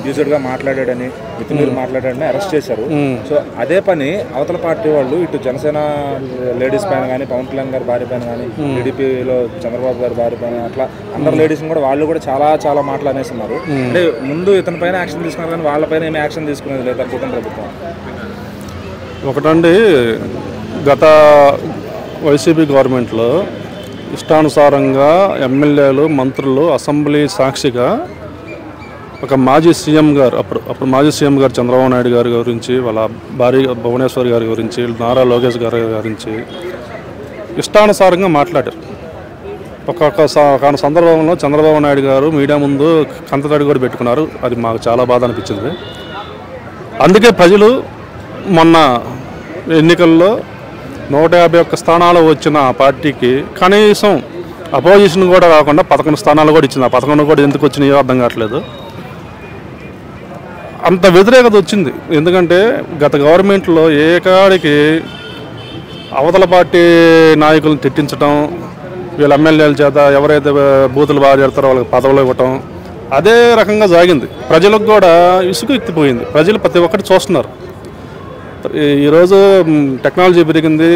యూజర్గా మాట్లాడాడని మితిమీరి మాట్లాడాడని అరెస్ట్ చేశారు. సో అదే పని అవతల పార్టీ వాళ్ళు ఇటు జనసేన లేడీస్ పైన కానీ, పవన్ కళ్యాణ్ గారి భార్య పైన కానీ, టీడీపీలో చంద్రబాబు గారి భార్య పైన, అట్లా అందరు లేడీస్ని కూడా వాళ్ళు కూడా చాలా మాటలు అనేస్తున్నారు. అంటే ముందు ఇతని పైన యాక్షన్ తీసుకున్నారు కానీ వాళ్ళపైన ఏమి యాక్షన్ తీసుకునేది లేదా కూటమి ప్రభుత్వం? ఒకటండి, గత వైసీపీ గవర్నమెంట్లో ఇష్టానుసారంగా ఎమ్మెల్యేలు, మంత్రులు అసెంబ్లీ సాక్షిగా ఒక మాజీ సీఎం గారు, అప్పుడు మాజీ సీఎం గారు చంద్రబాబు నాయుడు గారి గురించి, వాళ్ళ భార్య భువనేశ్వర్ గారి గురించి, నారా లోకేష్ గారి గురించి ఇష్టానుసారంగా మాట్లాడారు. ఒక సందర్భంలో చంద్రబాబు నాయుడు గారు మీడియా ముందు కంతతడి కూడా పెట్టుకున్నారు. అది మాకు చాలా బాధ అనిపించింది. అందుకే ప్రజలు మొన్న ఎన్నికల్లో 151 స్థానాలు వచ్చిన ఆ పార్టీకి కనీసం అపోజిషన్ కూడా రాకుండా 11 స్థానాలు కూడా ఇచ్చింది. ఆ 11 కూడా ఎందుకు వచ్చినాయో అర్థం కావట్లేదు. అంత వ్యతిరేకత వచ్చింది. ఎందుకంటే గత గవర్నమెంట్లో ఏకాడికి అవతల పార్టీ నాయకులను తిట్టించడం, వీళ్ళ ఎమ్మెల్యేల చేత ఎవరైతే బూతులు బాగా చేస్తారో వాళ్ళకి పదవులు ఇవ్వటం, అదే రకంగా సాగింది. ప్రజలకు కూడా ఇసుకు ఎత్తిపోయింది. ప్రజలు ప్రతి ఒక్కటి చూస్తున్నారు. ఈరోజు టెక్నాలజీ పెరిగింది,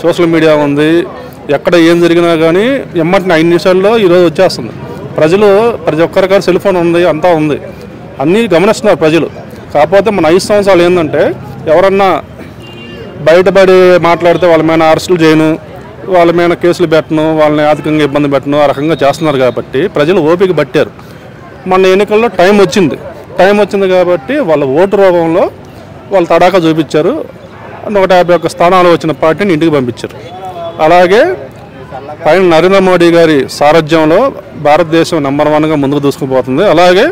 సోషల్ మీడియా ఉంది. ఎక్కడ ఏం జరిగినా కానీ ఎమ్మటిని 5 నిమిషాల్లో ఈరోజు వచ్చేస్తుంది. ప్రతి ఒక్కరికాడ సెల్ ఫోన్ ఉంది, అంతా ఉంది, అన్నీ గమనిస్తున్నారు ప్రజలు. కాకపోతే మన 5 సంవత్సరాలు ఏంటంటే ఎవరన్నా బయటపడి మాట్లాడితే వాళ్ళ మీద అరెస్టులు చేయను, వాళ్ళ మీద కేసులు పెట్టను, వాళ్ళని ఆర్థికంగా ఇబ్బంది పెట్టను, ఆ రకంగా చేస్తున్నారు. కాబట్టి ప్రజలు ఓపిక పట్టారు. మొన్న ఎన్నికల్లో టైం వచ్చింది కాబట్టి వాళ్ళ ఓటు రూపంలో వాళ్ళు తడాకా చూపించారు. 151 స్థానాలు వచ్చిన పార్టీని ఇంటికి పంపించారు. అలాగే పైన నరేంద్ర మోడీ గారి సారథ్యంలో భారతదేశం నెంబర్ 1గా ముందుకు దూసుకుపోతుంది. అలాగే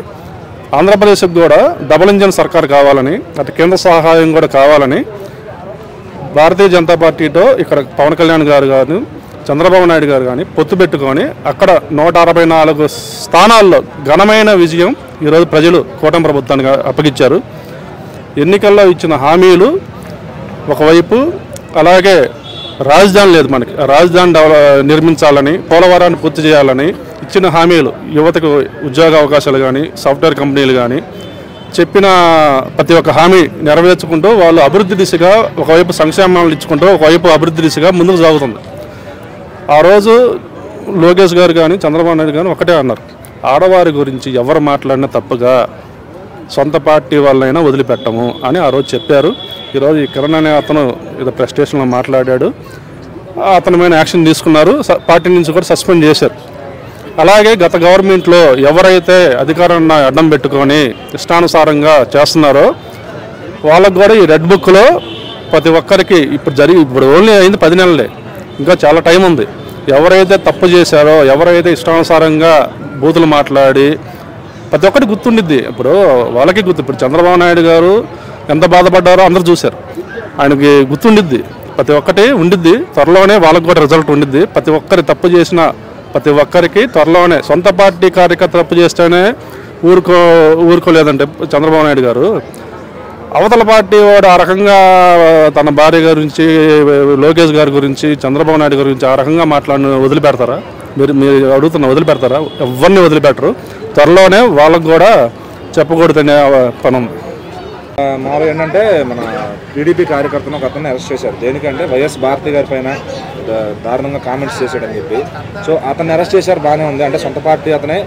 ఆంధ్రప్రదేశ్కి కూడా డబుల్ ఇంజన్ సర్కార్ కావాలని, అటు కేంద్ర సహాయం కూడా కావాలని భారతీయ జనతా పార్టీతో ఇక్కడ పవన్ కళ్యాణ్ గారు కానీ, చంద్రబాబు నాయుడు గారు కానీ పొత్తు పెట్టుకొని అక్కడ 164 స్థానాల్లో ఘనమైన విజయం ఈరోజు ప్రజలు కూటమి ప్రభుత్వానికి అప్పగించారు. ఎన్నికల్లో ఇచ్చిన హామీలు ఒకవైపు, అలాగే రాజధాని లేదు మనకి, రాజధాని నిర్మించాలని, పోలవరాన్ని పూర్తి చేయాలని ఇచ్చిన హామీలు, యువతకు ఉద్యోగ అవకాశాలు కానీ, సాఫ్ట్వేర్ కంపెనీలు కానీ చెప్పిన ప్రతి ఒక్క హామీ నెరవేర్చుకుంటూ వాళ్ళు అభివృద్ధి దిశగా ఒకవైపు సంక్షేమాలు ఇచ్చుకుంటూ ఒకవైపు అభివృద్ధి దిశగా ముందుకు సాగుతుంది. ఆ రోజు లోకేష్ గారు కానీ, చంద్రబాబు నాయుడు కానీ ఒకటే అన్నారు, ఆడవారి గురించి ఎవరు మాట్లాడినా తప్పుగా సొంత పార్టీ వాళ్ళైనా వదిలిపెట్టము అని ఆ రోజు చెప్పారు. ఈరోజు ఈ కిరణ్ అనే అతను ఏదో ప్రెస్ స్టేషన్లో మాట్లాడాడు. అతని మీద యాక్షన్ తీసుకున్నారు, పార్టీ నుంచి కూడా సస్పెండ్ చేశారు. అలాగే గత గవర్నమెంట్లో ఎవరైతే అధికారాన్ని అడ్డం పెట్టుకొని ఇష్టానుసారంగా చేస్తున్నారో వాళ్ళకు కూడా ఈ రెడ్ బుక్లో ప్రతి ఒక్కరికి ఇప్పుడు ఓన్లీ అయింది 10 నెలలే, ఇంకా చాలా టైం ఉంది. ఎవరైతే తప్పు చేశారో, ఎవరైతే ఇష్టానుసారంగా బూతులు మాట్లాడి ప్రతి ఒక్కటి గుర్తుండిద్ది. ఇప్పుడు వాళ్ళకి ఇప్పుడు చంద్రబాబు నాయుడు గారు ఎంత బాధపడ్డారో అందరూ చూశారు. ఆయనకి గుర్తుండిద్ది, ప్రతి ఒక్కటి ఉండిద్ది. త్వరలోనే వాళ్ళకి కూడా రిజల్ట్ ఉండిద్ది. ప్రతి ఒక్కరి తప్పు చేసిన ప్రతి ఒక్కరికి త్వరలోనే, సొంత పార్టీ కార్యకర్త తప్పు చేస్తేనే ఊరుకోలేదంటే చంద్రబాబు నాయుడు గారు, అవతల పార్టీ వాడు ఆ రకంగా తన భార్య గురించి, లోకేష్ గారి గురించి, చంద్రబాబు నాయుడు గురించి ఆ రకంగా మాట్లాడిన వదిలిపెడతారా? మీరు అడుగుతున్న వదిలిపెడతారా? ఎవరిని వదిలిపెట్టరు. త్వరలోనే వాళ్ళకు కూడా చెప్పకూడదనే పని ఉంది. మామూలుగా ఏంటంటే మన టీడీపీ కార్యకర్తను ఒక అతన్ని అరెస్ట్ చేశారు. దేనికంటే వైఎస్ భారతి గారి పైన దారుణంగా కామెంట్స్ చేశాడని చెప్పి. సో అతన్ని అరెస్ట్ చేశారు, బాగానే ఉంది. అంటే సొంత పార్టీ అతనే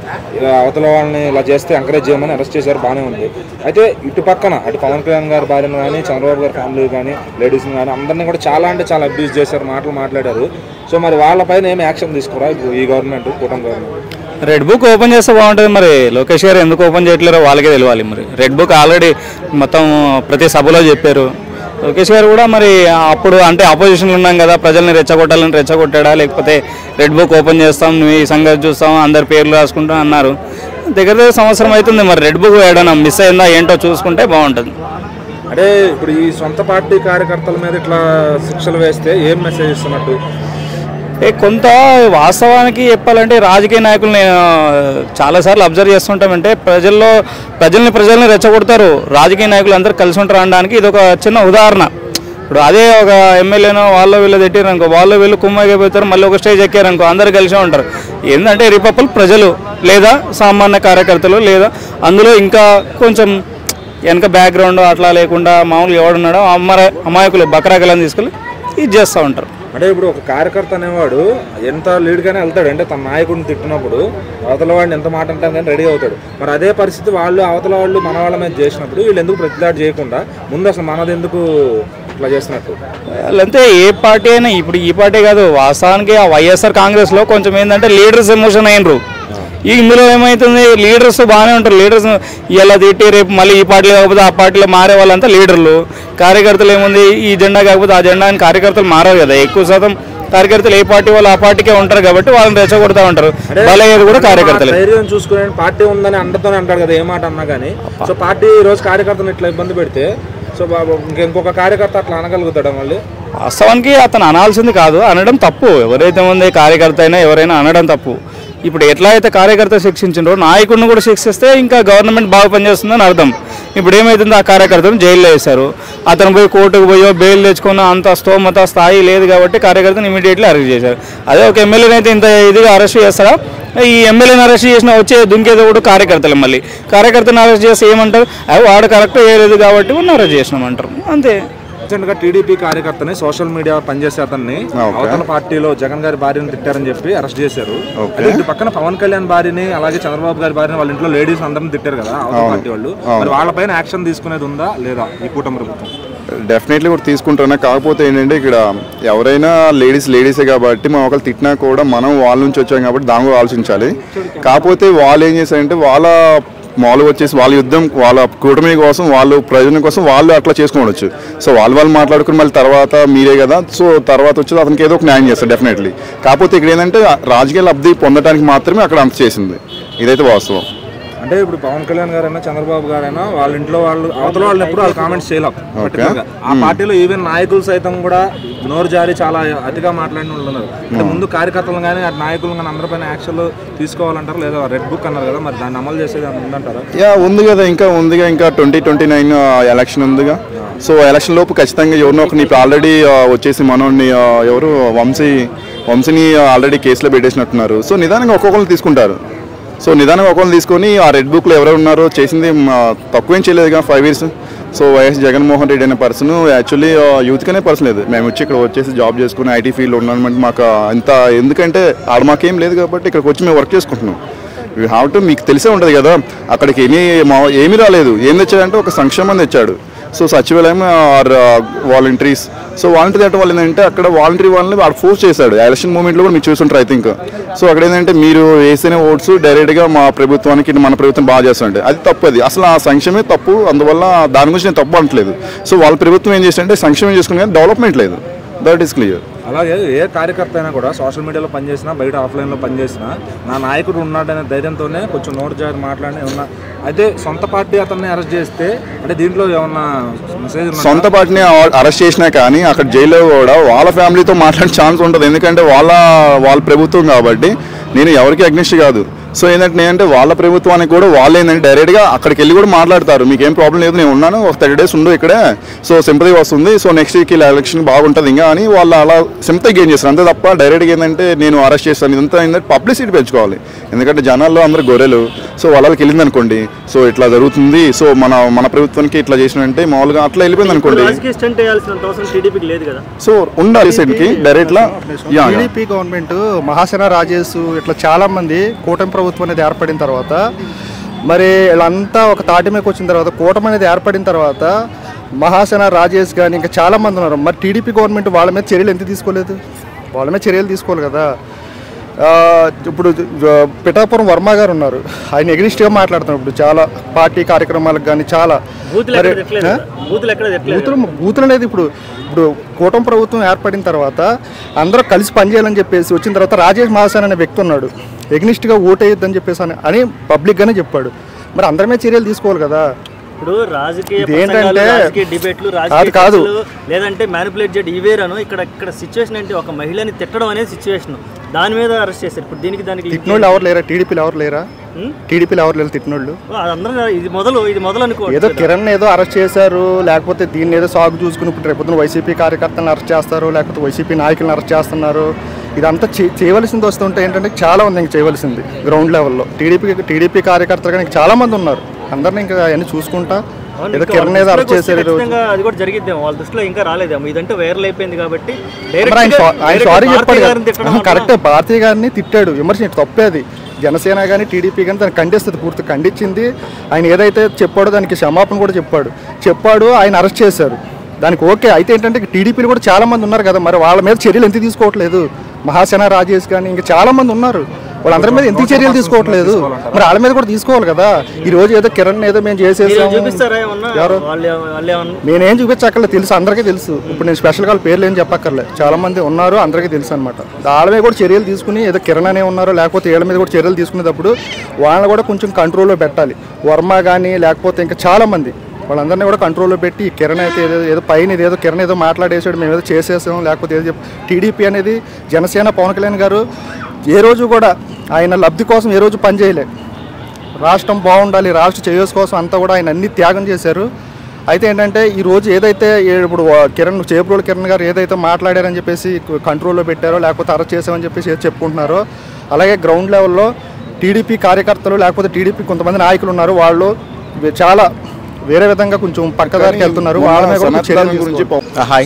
అవతల వాళ్ళని ఇలా చేస్తే ఎంకరేజ్ చేయమని అరెస్ట్ చేశారు, బాగానే ఉంది. అయితే ఇటు పక్కన అటు పవన్ కళ్యాణ్ గారి భార్యను కానీ, చంద్రబాబు గారి ఫ్యామిలీ కానీ, లేడీస్ని కానీ అందరినీ కూడా చాలా అబ్యూజ్ చేశారు, మాట్లాడారు. సో మరి వాళ్ళపైన ఏమి యాక్షన్ తీసుకోరా ఇప్పుడు ఈ గవర్నమెంట్, కూటమి గవర్నమెంట్? రెడ్ బుక్ ఓపెన్ చేస్తే బాగుంటుంది. మరి లోకేష్ గారు ఎందుకు ఓపెన్ చేయట్లేరో వాళ్ళకే తెలియాలి. మరి రెడ్ బుక్ ఆల్రెడీ మొత్తం ప్రతి సభలో చెప్పారు. లోకేష్ గారు కూడా మరి అప్పుడు అంటే ఆపోజిషన్లో ఉన్నాం కదా, ప్రజల్ని రెచ్చగొట్టాలని రెచ్చగొట్టాడా, లేకపోతే రెడ్ బుక్ ఓపెన్ చేస్తాం, ఈ సంగతి చూస్తాం, అందరి పేర్లు రాసుకుంటాం అన్నారు. దగ్గర సంవత్సరం అవుతుంది. మరి రెడ్ బుక్ ఏడన్నా మిస్ అయిందా ఏంటో చూసుకుంటే బాగుంటుంది. అంటే ఇప్పుడు ఈ సొంత పార్టీ కార్యకర్తల మీద ఇట్లా శిక్షలు వేస్తే ఏం మెసేజ్ ఇస్తున్నట్టు? కొంత వాస్తవానికి చెప్పాలంటే రాజకీయ నాయకులు నేను చాలాసార్లు అబ్జర్వ్ చేస్తుంటామంటే ప్రజల్ని రెచ్చగొడతారు. రాజకీయ నాయకులు అందరూ కలిసి ఉంటారు అనడానికి ఇది ఒక చిన్న ఉదాహరణ. ఇప్పుడు అదే ఒక ఎమ్మెల్యేనో వాళ్ళు వీళ్ళు తిట్టారనుకో, వాళ్ళు వీళ్ళు కుమ్మగిపోతారు, మళ్ళీ ఒక స్టేజ్ ఎక్కారనుకో అందరు కలిసే ఉంటారు. ఏంటంటే రిపప్పులు ప్రజలు లేదా సామాన్య కార్యకర్తలు లేదా అందులో ఇంకా కొంచెం వెనక బ్యాక్గ్రౌండ్ అట్లా లేకుండా మామూలుగా ఎవడున్నాడో అమాయకులు బకరాకలను తీసుకెళ్ళి ఇది చేస్తూ ఉంటారు. అంటే ఇప్పుడు ఒక కార్యకర్త అనేవాడు ఎంత లీడ్గానే వెళ్తాడు, అంటే తన నాయకుడిని తిట్టినప్పుడు అవతల వాడిని ఎంత మాట అంటాను కానీ రెడీ అవుతాడు. మరి అదే పరిస్థితి వాళ్ళు అవతల వాళ్ళు మన వాళ్ళ మీద చేసినప్పుడు వీళ్ళు ఎందుకు ప్రతిదాడి చేయకుండా ముందు అసలు మనది ఎందుకు ఇట్లా చేసినట్టు? అంతే ఏ పార్టీ అయినా, ఇప్పుడు ఈ పార్టీ కాదు, వాస్తవానికి ఆ వైఎస్ఆర్ కాంగ్రెస్లో కొంచెం ఏంటంటే లీడర్స్ ఎమోషన్ అయినరు. ఇందులో ఏమవుతుంది, లీడర్స్ బాగానే ఉంటారు, లీడర్స్ ఇలా తిట్టి రేపు మళ్ళీ ఈ పార్టీలో కాకపోతే ఆ పార్టీలో మారే వాళ్ళంతా లీడర్లు. కార్యకర్తలు ఏముంది, ఈ జెండా కాకపోతే ఆ జెండా అని కార్యకర్తలు మారారు కదా. ఎక్కువ శాతం కార్యకర్తలు ఏ పార్టీ వాళ్ళు ఆ పార్టీకే ఉంటారు కాబట్టి వాళ్ళని రెచ్చగొడతా ఉంటారు. బలయ్యేది కూడా కార్యకర్తలు. ధైర్యం చూసుకునే పార్టీ ఉందని అందరితోనే అంటాడు కదా, ఏ మాట అన్నా కానీ. సో పార్టీ ఈ రోజు కార్యకర్తను ఇట్లా ఇబ్బంది పెడితే సో ఇంకొక కార్యకర్త అట్లా అనగలుగుతాడా మళ్ళీ? వాస్తవానికి అతను అనాల్సింది కాదు, అనడం తప్పు. ఎవరైతే ఉంది కార్యకర్త అయినా ఎవరైనా అనడం తప్పు. ఇప్పుడు ఎట్లా అయితే కార్యకర్త శిక్షించారో నాయకుడిని కూడా శిక్షిస్తే ఇంకా గవర్నమెంట్ బాగా పనిచేస్తుందని అర్థం. ఇప్పుడు ఏమవుతుంది, ఆ కార్యకర్తను జైల్లో వేశారు, అతను పోయి కోర్టుకు పోయో బెయిల్ తెచ్చుకున్న అంత స్తోమత స్థాయి లేదు కాబట్టి కార్యకర్తను ఇమీడియట్లీ అరెస్ట్ చేశారు. అదే ఒక ఎమ్మెల్యేని అయితే ఇంత ఇదిగా అరెస్ట్ చేస్తారా? ఈ ఎమ్మెల్యేని అరెస్ట్ చేసిన వచ్చే దుంకేదో కూడా కార్యకర్తలు. మళ్ళీ కార్యకర్తను అరెస్ట్ చేస్తే ఏమంటారు, అవి వాడు కరెక్ట్ చేయలేదు కాబట్టి ఉన్న అరెస్ట్ చేసినామంటారు, అంతే. గా టీడీపీ కార్యకర్తని సోషల్ మీడియా పనిచేసే అతన్ని అవతల పార్టీలో జగన్ గారి భార్యను తిట్టారని చెప్పి అరెస్ట్ చేశారు. ఇటు పక్కన పవన్ కళ్యాణ్ భార్యని అలాగే చంద్రబాబు గారి భార్యని వాళ్ళ ఇంట్లో లేడీస్ అందరిని తిట్టారు కదా అవతల పార్టీ వాళ్ళు. మరి వాళ్ళపైన యాక్షన్ తీసుకునేది ఉందా లేదా ఈ కూటమి ప్రభుత్వం? డెఫినెట్లీ కూడా తీసుకుంటున్నా. కాకపోతే ఏంటంటే ఇక్కడ ఎవరైనా లేడీసే కాబట్టి మనం ఒకళ్ళు తిట్టినా కూడా మనం వాళ్ళ నుంచి వచ్చాం కాబట్టి దాని కూడా ఆలోచించాలి. కాకపోతే వాళ్ళు ఏం చేశారంటే వాళ్ళ మామూలుగా వచ్చేసి వాళ్ళ యుద్ధం వాళ్ళ కూటమి కోసం వాళ్ళు ప్రయోజనం కోసం వాళ్ళు అట్లా చేసుకోవచ్చు. సో వాళ్ళు మాట్లాడుకుని మళ్ళీ తర్వాత మీరే కదా, సో తర్వాత వచ్చి అతనికి ఏదో ఒక న్యాయం చేస్తారు డెఫినెట్లీ. కాకపోతే ఇక్కడ ఏంటంటే రాజకీయ లబ్ధి పొందడానికి మాత్రమే అక్కడ అంత చేసింది, ఇదైతే వాస్తవం. అంటే ఇప్పుడు పవన్ కళ్యాణ్ గారైనా చంద్రబాబు గారైనా వాళ్ళ ఇంట్లో వాళ్ళు అవతల వాళ్ళని ఎప్పుడు వాళ్ళు కామెంట్స్ చేయలేం. ఆ పార్టీలో ఈవెన్ నాయకులు సైతం కూడా నోరు జారి చాలా అతిగా మాట్లాడిన వాళ్ళు ఉన్నారు. అంటే ముందు కార్యకర్తలు కానీ నాయకులు కానీ అందరిపైన యాక్షన్లు తీసుకోవాలంటారు, లేదా రెడ్ బుక్ అన్నారు కదా, మరి దాన్ని అమలు చేసేది ఉందంటారా? ఉంది కదా, ఇంకా 2029 ఎలక్షన్ ఉందిగా. సో ఎలక్షన్ లోపు ఖచ్చితంగా ఎవరినో ఒక ఇప్పుడు ఆల్రెడీ వచ్చేసి మనోడిని ఎవరు వంశీని ఆల్రెడీ కేసులో పెట్టేసినట్టున్నారు. సో నిదానంగా ఒక్కొక్కరు తీసుకుంటారు. సో నిదానంగా ఒకళ్ళు తీసుకొని ఆ రెడ్ బుక్లో ఎవరెవరు ఉన్నారో చేసింది తక్కువేం చేయలేదుగా 5 years. So YS Jaganmohan Reddy అనే పర్సన్ యాక్చువల్లీ యూత్కనే పర్సన్ లేదు. మేము వచ్చి ఇక్కడ వచ్చేసి జాబ్ చేసుకుని ఐటీ ఫీల్డ్లో ఉన్నామంటే మాకు ఇంత ఎందుకంటే ఆడ మాకేం లేదు కాబట్టి ఇక్కడికి వచ్చి మేము వర్క్ చేసుకుంటున్నాం. వీ హ్యావ్ టు, మీకు తెలిసే ఉంటుంది కదా, అక్కడికి ఏమీ రాలేదు. ఏం తెచ్చాడంటే ఒక సంక్షేమం తెచ్చాడు. సో సచివాలయం ఆర్ వాలంటీర్స్. సో వాలంటీర్ అంటే వాళ్ళు ఏంటంటే అక్కడ వాలంటీర్ వాళ్ళని వాడు ఫోర్స్ చేశాడు. ఎలక్షన్ మూమెంట్లో కూడా మీరు చూసుంటారు ఐ థింక్. సో అక్కడ ఏంటంటే మీరు వేసిన ఓట్స్ డైరెక్ట్గా మా ప్రభుత్వానికి మన ప్రభుత్వం బాగా చేస్తుంటే అది తప్పు. అది అసలు ఆ సంక్షేమే తప్పు. అందువల్ల దాని గురించి నేను తప్పు అనట్లేదు. సో వాళ్ళ ప్రభుత్వం ఏం చేస్తుంటే సంక్షేమం చేసుకుని కానీ డెవలప్మెంట్ లేదు. That is clear. అలాగే ఏ కార్యకర్త అయినా కూడా సోషల్ మీడియాలో పనిచేసినా బయట ఆఫ్లైన్లో పనిచేసినా నా నాయకుడు ఉన్నాడనే ధైర్యంతోనే కొంచెం నోటు జారి మాట్లాడి ఉన్నా. అయితే సొంత పార్టీ అతన్ని అరెస్ట్ చేస్తే అంటే దీంట్లో ఏమన్నా మెసేజ్? సొంత పార్టీని అరెస్ట్ చేసినా కానీ అక్కడ జైల్లో కూడా వాళ్ళ ఫ్యామిలీతో మాట్లాడే ఛాన్స్ ఉంటుంది. ఎందుకంటే వాళ్ళ ప్రభుత్వం కాబట్టి నేను ఎవరికి అగ్నిస్ట్ కాదు. సో ఏంటంటే నేనంటే వాళ్ళ ప్రభుత్వానికి కూడా వాళ్ళు ఏంటంటే డైరెక్ట్గా అక్కడికి వెళ్ళి కూడా మాట్లాడతారు. మీకేం ప్రాబ్లం లేదు, నేను ఉన్నాను, ఒక 30 days ఉండు ఇక్కడే, సో సింపతి వస్తుంది, సో నెక్స్ట్ వీక్ ఇలా ఎలక్షన్ బాగుంటుంది ఇంకా అని వాళ్ళు అలా సింపతి గెయిన్ చేస్తారు. అంతే తప్ప డైరెక్ట్గా ఏంటంటే నేను అరెస్ట్ చేస్తాను ఇదంతా ఏంటంటే పబ్లిసిటీ పెంచుకోవాలి. ఎందుకంటే జనాల్లో అందరూ గొర్రెలు. సో వాళ్ళకి వెళ్ళింది అనుకోండి, సో ఇట్లా జరుగుతుంది, సో మన ప్రభుత్వానికి ఇట్లా చేసినంటే మామూలుగా అట్లా వెళ్ళిపోయింది అనుకోండి. సో ఉండాలి సైడ్కి డైరెక్ట్లా. టీడీపీ గవర్నమెంట్ మహాసేన రాజేష్ ఇట్లా చాలా మంది కూటమి ప్రభుత్వం అనేది ఏర్పడిన తర్వాత మరి వీళ్ళంతా ఒక తాటి మీదకి వచ్చిన తర్వాత కూటమి అనేది ఏర్పడిన తర్వాత మహాసేన రాజేష్ కానీ ఇంకా చాలా మంది ఉన్నారు. మరి టీడీపీ గవర్నమెంట్ వాళ్ళ మీద చర్యలు ఎందుకు తీసుకోలేదు? వాళ్ళ మీద చర్యలు తీసుకోవాలి కదా. ఇప్పుడు పిఠాపురం వర్మ గారు ఉన్నారు, ఆయన ఎగ్నిస్ట్గా మాట్లాడుతున్నారు. ఇప్పుడు చాలా పార్టీ కార్యక్రమాలకు కానీ చాలా బూతులు అనేది ఇప్పుడు కూటమి ప్రభుత్వం ఏర్పడిన తర్వాత అందరూ కలిసి పనిచేయాలని చెప్పేసి వచ్చిన తర్వాత రాజేష్ మహాసేన అనే వ్యక్తి ఉన్నాడు, ఎగ్నిస్ట్గా ఓటేయొద్దని చెప్పేసి అని పబ్లిక్గానే చెప్పాడు. మరి అందరి మీద చర్యలు తీసుకోవాలి కదా. ఇప్పుడు రాజకీయ ఏంటంటే రాజకీయ డిబేట్లు రాజకీయ కాదు లేదంటే మ్యానిపులేట్ చేయడం ఇవేరాను ఇక్కడ సిచ్యువేషన్ అంటే ఒక మహిళని తిట్టడం అనేది సిచ్యువేషన్ దాని మీద అరెస్ట్ చేశారు. ఇప్పుడు దానికి తిట్టినోళ్ళు ఎవరు లేరా? టీడీపీలో ఎవరు లేరా? టీడీపీలో ఎవరు లేరు తిట్టినోళ్ళు? అందరూ ఇది మొదలు అనుకో. ఏదో కిరణ్ ఏదో అరెస్ట్ చేశారు, లేకపోతే దీన్ని ఏదో సాగు చూసుకుని ఇప్పుడు రేపొద్దున వైసీపీ కార్యకర్తలను అరెస్ట్ చేస్తారు, లేకపోతే వైసీపీ నాయకులను అరెస్ట్ చేస్తున్నారు. ఇదంతా చేయవలసింది వస్తుంటే ఏంటంటే చాలా ఉంది ఇంకా చేయవలసింది గ్రౌండ్ లెవెల్లో. టీడీపీ కార్యకర్తలు కానీ చాలా మంది ఉన్నారు. అందరినీ ఇంకా అవన్నీ చూసుకుంటా ఏదో కిరణ్ ఏదో అరెస్ట్ చేశారు. అది కూడా జరిగిద్దాం వాళ్ళ దృష్టిలో ఇంకా రాలేదేమో. ఇదంటే వైరల్ అయిపోయింది కాబట్టి ఆయన సారీ చెప్పాడు. కరెక్టే, భారతీయ గారిని తిట్టాడు, విమర్శించి తప్పేది. జనసేన కానీ టీడీపీ కానీ దాన్ని ఖండిస్తుంది, పూర్తి ఖండించింది. ఆయన ఏదైతే చెప్పాడో దానికి క్షమాపణ కూడా చెప్పాడు. ఆయన అరెస్ట్ చేశారు, దానికి ఓకే. అయితే ఏంటంటే టీడీపీలు కూడా చాలా మంది ఉన్నారు కదా, మరి వాళ్ళ మీద చర్యలు ఎందుకు తీసుకోవట్లేదు? మహాసేన రాజేష్ కానీ ఇంకా చాలా మంది ఉన్నారు, వాళ్ళందరి మీద ఎందుకు చర్యలు తీసుకోవట్లేదు? మరి వాళ్ళ మీద కూడా తీసుకోవాలి కదా. ఈ రోజు ఏదో కిరణ్ ఏదో మేము చేసేసాము, నేనేం చూపించక్కర్లేదు, తెలుసు, అందరికీ తెలుసు. ఇప్పుడు నేను స్పెషల్గా వాళ్ళ పేర్లు ఏం చెప్పక్కర్లేదు, చాలా మంది ఉన్నారు, అందరికీ తెలుసు అనమాట. వాళ్ళ మీద కూడా చర్యలు తీసుకుని ఏదో కిరణ్ అనే ఉన్నారు, లేకపోతే వీళ్ళ మీద కూడా చర్యలు తీసుకునేటప్పుడు వాళ్ళని కూడా కొంచెం కంట్రోల్లో పెట్టాలి. వర్మ కానీ లేకపోతే ఇంకా చాలా మంది వాళ్ళందరినీ కూడా కంట్రోల్లో పెట్టి కిరణ్ అయితే ఏదో పైన ఏదో కిరణ్ ఏదో మాట్లాడేసాడు, మేము ఏదో చేసేసాం, లేకపోతే ఏదో టీడీపీ అనేది జనసేన పవన్ కళ్యాణ్ గారు ఏ రోజు కూడా ఆయన లబ్ధి కోసం ఏ రోజు పనిచేయలే. రాష్ట్రం బాగుండాలి, రాష్ట్ర శ్రేయస్సు కోసం అంతా కూడా ఆయన అన్ని త్యాగం చేశారు. అయితే ఏంటంటే ఈరోజు ఏదైతే ఇప్పుడు చేబ్రోలు కిరణ్ గారు ఏదైతే మాట్లాడారని చెప్పేసి కంట్రోల్లో పెట్టారో, లేకపోతే అరెస్ట్ చేసామని చెప్పేసి ఏదో చెప్పుకుంటున్నారో, అలాగే గ్రౌండ్ లెవెల్లో టీడీపీ కార్యకర్తలు లేకపోతే టీడీపీ కొంతమంది నాయకులు ఉన్నారు, వాళ్ళు చాలా వేరే విధంగా కొంచెం పక్కదారికి వెళ్తున్నారు. వాళ్ళ మీద కూడా చర్యల గురించి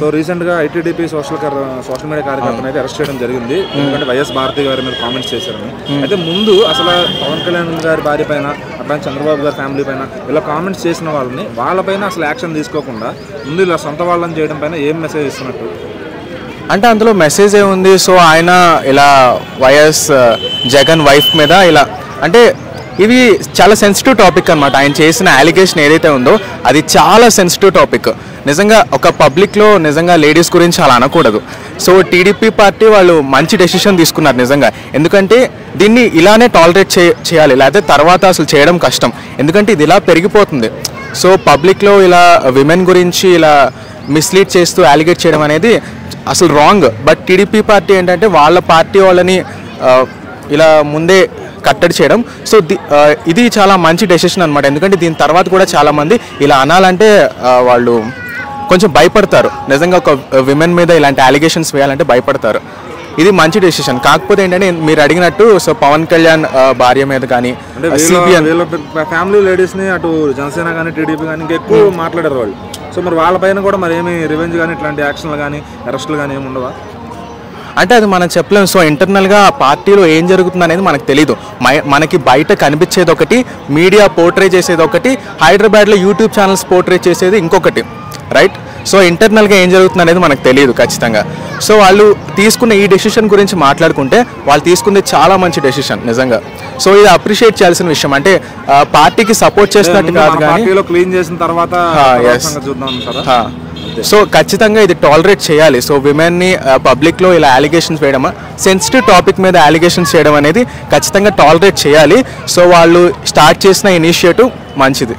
సో రీసెంట్ గా ఐటీడీపీ సోషల్ మీడియా కార్యకర్తను అయితే అరెస్ట్ చేయడం జరిగింది, ఎందుకంటే వైఎస్ భారతి గారి మీద కామెంట్స్ చేశారని. అయితే ముందు అసలు పవన్ కళ్యాణ్ గారి భార్య పైన అట్లా చంద్రబాబు గారి ఫ్యామిలీ పైన ఇలా కామెంట్స్ చేసిన వాళ్ళపైన అసలు యాక్షన్ తీసుకోకుండా ముందు ఇలా సొంత వాళ్ళని చేయడం పైన ఏం మెసేజ్ ఇస్తున్నట్టు? అంటే అందులో మెసేజ్ ఏముంది? సో ఆయన ఇలా వైఎస్ జగన్ వైఫ్ మీద ఇలా అంటే ఇవి చాలా సెన్సిటివ్ టాపిక్ అనమాట. ఆయన చేసిన అలిగేషన్ ఏదైతే ఉందో అది చాలా సెన్సిటివ్ టాపిక్. నిజంగా ఒక పబ్లిక్లో నిజంగా లేడీస్ గురించి అలా అనకూడదు. సో టీడీపీ పార్టీ వాళ్ళు మంచి డెసిషన్ తీసుకున్నారు నిజంగా, ఎందుకంటే దీన్ని ఇలానే టాలరేట్ చేయాలి, లేకపోతే తర్వాత అసలు చేయడం కష్టం, ఎందుకంటే ఇది ఇలా పెరిగిపోతుంది. సో పబ్లిక్లో ఇలా విమెన్ గురించి ఇలా మిస్లీడ్ చేస్తూ అలిగేట్ చేయడం అనేది అసలు రాంగ్. బట్ టీడీపీ పార్టీ ఏంటంటే వాళ్ళ పార్టీ వాళ్ళని ఇలా ముందే కట్టడి చేయడం. సో ఇది చాలా మంచి డెసిషన్ అనమాట, ఎందుకంటే దీని తర్వాత కూడా చాలామంది ఇలా అనాలంటే వాళ్ళు కొంచెం భయపడతారు. నిజంగా ఒక విమెన్ మీద ఇలాంటి అలిగేషన్స్ వేయాలంటే భయపడతారు. ఇది మంచి డెసిషన్. కాకపోతే ఏంటంటే మీరు అడిగినట్టు సో పవన్ కళ్యాణ్ భార్య మీద కానీ ఫ్యామిలీ లేడీస్ని అటు జనసేన కానీ టీడీపీ కానీ ఇంకా ఎక్కువ మాట్లాడారు వాళ్ళు. సో మరి వాళ్ళపైన కూడా మరి ఏమి రివెంజ్ కానీ ఇట్లాంటి యాక్షన్లు కానీ అరెస్టులు కానీ ఏమి ఉండవా? అంటే అది మనం చెప్పలేము. సో ఇంటర్నల్గా పార్టీలో ఏం జరుగుతుంది అనేది మనకు తెలీదు. మనకి బయట కనిపించేది ఒకటి, మీడియా పోర్ట్రే చేసేది ఒకటి, హైదరాబాద్లో యూట్యూబ్ ఛానల్స్ పోర్ట్రే చేసేది ఇంకొకటి, రైట్? సో ఇంటర్నల్గా ఏం జరుగుతుంది అనేది మనకు తెలియదు ఖచ్చితంగా. సో వాళ్ళు తీసుకున్న ఈ డెసిషన్ గురించి మాట్లాడుకుంటే వాళ్ళు తీసుకుంది చాలా మంచి డెసిషన్ నిజంగా. సో ఇది అప్రిషియేట్ చేయాల్సిన విషయం. అంటే పార్టీకి సపోర్ట్ చేసినట్టు కాదు కానీ క్లీన్ చేసిన తర్వాత సో ఖచ్చితంగా ఇది టాలరేట్ చేయాలి. సో విమెన్ని పబ్లిక్లో ఇలా అలిగేషన్స్ వేయడం, సెన్సిటివ్ టాపిక్ మీద అలిగేషన్స్ చేయడం అనేది ఖచ్చితంగా టాలరేట్ చేయాలి. సో వాళ్ళు స్టార్ట్ చేసిన ఇనిషియేటివ్ మంచిది.